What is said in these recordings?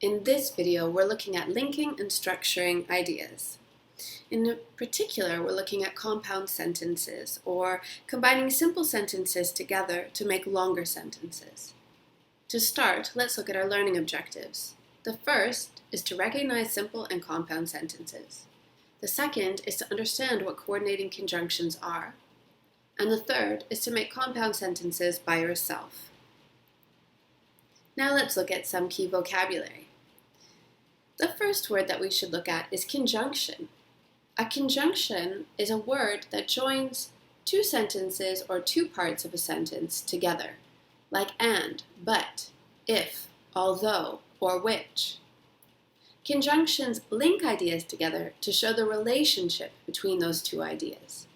In this video, we're looking at linking and structuring ideas. In particular, we're looking at compound sentences, or combining simple sentences together to make longer sentences. To start, let's look at our learning objectives. The first is to recognize simple and compound sentences. The second is to understand what coordinating conjunctions are. And the third is to make compound sentences by yourself. Now let's look at some key vocabulary. The first word that we should look at is conjunction. A conjunction is a word that joins two sentences or two parts of a sentence together, like and, but, if, although, or which. Conjunctions link ideas together to show the relationship between those two ideas.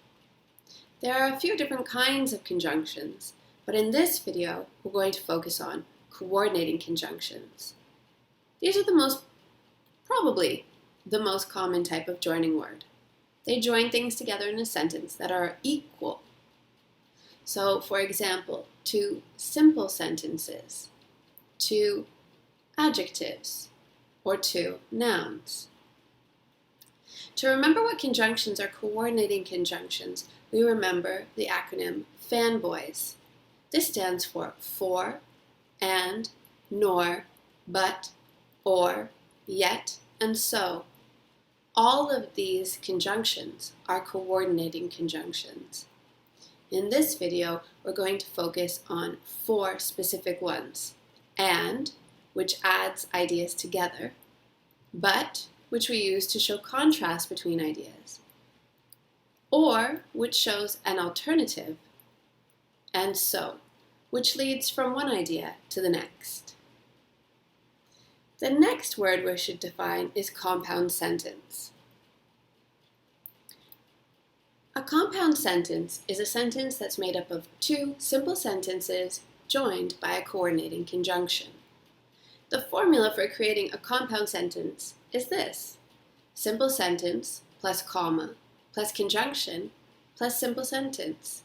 There are a few different kinds of conjunctions, but in this video, we're going to focus on coordinating conjunctions. These are probably the most common type of joining word. They join things together in a sentence that are equal. So, for example, two simple sentences, two adjectives, or two nouns. To remember what conjunctions are coordinating conjunctions, we remember the acronym FANBOYS. This stands for, and, nor, but, or, yet, and so. All of these conjunctions are coordinating conjunctions. In this video, we're going to focus on 4 specific ones. And, which adds ideas together. But, which we use to show contrast between ideas. Or, which shows an alternative. And so, which leads from one idea to the next. The next word we should define is compound sentence. A compound sentence is a sentence that's made up of two simple sentences joined by a coordinating conjunction. The formula for creating a compound sentence is this: simple sentence plus comma plus conjunction plus simple sentence.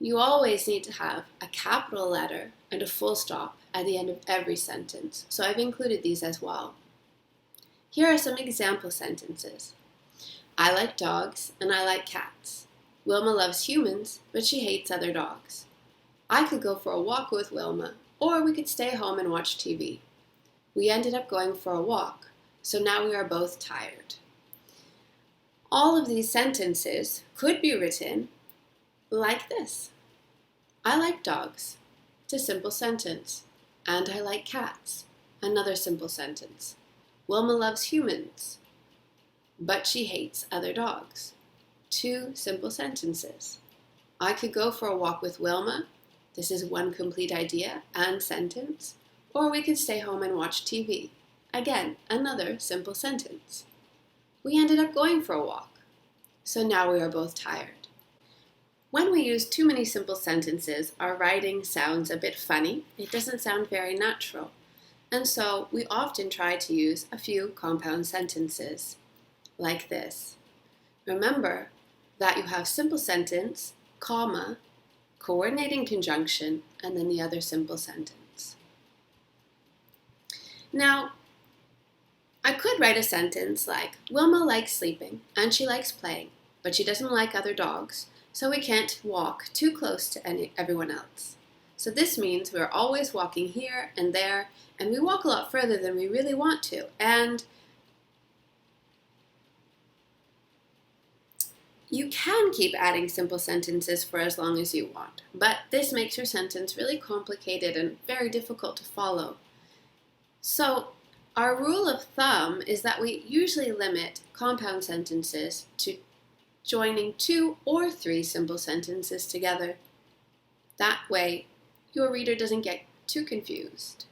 You always need to have a capital letter and a full stop at the end of every sentence, so I've included these as well. Here are some example sentences. I like dogs and I like cats. Wilma loves humans, but she hates other dogs. I could go for a walk with Wilma, or we could stay home and watch TV. We ended up going for a walk, so now we are both tired. All of these sentences could be written like this. I like dogs. It's a simple sentence. And I like cats. Another simple sentence. Wilma loves humans, but she hates other dogs. 2 simple sentences. I could go for a walk with Wilma. This is one complete idea and sentence. Or we could stay home and watch TV. Again, another simple sentence. We ended up going for a walk, so now we are both tired. When we use too many simple sentences, our writing sounds a bit funny. It doesn't sound very natural. And so we often try to use a few compound sentences, like this. Remember that you have simple sentence, comma, coordinating conjunction, and then the other simple sentence. Now, I could write a sentence like, Wilma likes sleeping and she likes playing, but she doesn't like other dogs, so we can't walk too close to everyone else. So this means we're always walking here and there, and we walk a lot further than we really want to. And you can keep adding simple sentences for as long as you want, but this makes your sentence really complicated and very difficult to follow. So our rule of thumb is that we usually limit compound sentences to joining 2 or 3 simple sentences together. That way, your reader doesn't get too confused.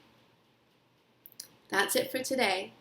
That's it for today.